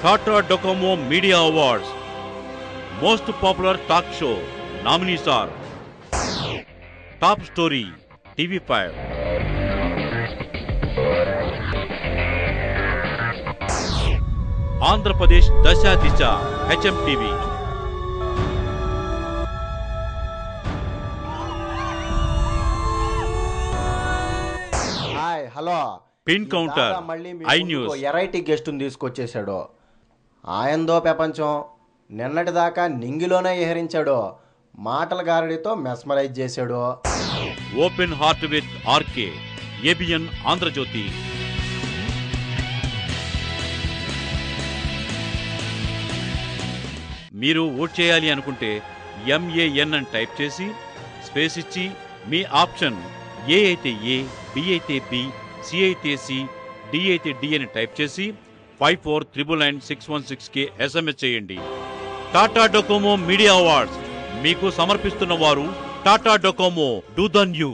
Tata Docomo Media Awards. Most Popular Talk Show. Nominees are Top Story, TV5. Andhra Pradesh Dasha Disha, HMTV. Hi hello pin counter I news variety గెస్ట్ని తీసుకొచ్చేసాడు. ఆయందో ప్రపంచం నిన్నటిదాకా నింగిలోనే విహరించాడు. మాటల గారడితో మెస్మరైజ్ చేశాడు. Open heart with RK ABN Andhrajyothy. మీరు ఓట్ చేయాలి అనుకుంటే MAN అని టైప్ చేసి స్పేస్ ఇచ్చి మీ ఆప్షన్ ఏ అయితే ఏ, బి అయితే బి, సి అయితే సి, డి అయితే డి అని టైప్ చేసి 54999616కి SMS చేయండి. టాటా డొకోమో మీడియా అవార్డ్స్ మీకు సమర్పిస్తున్న వారు Tata Docomo. Do the new.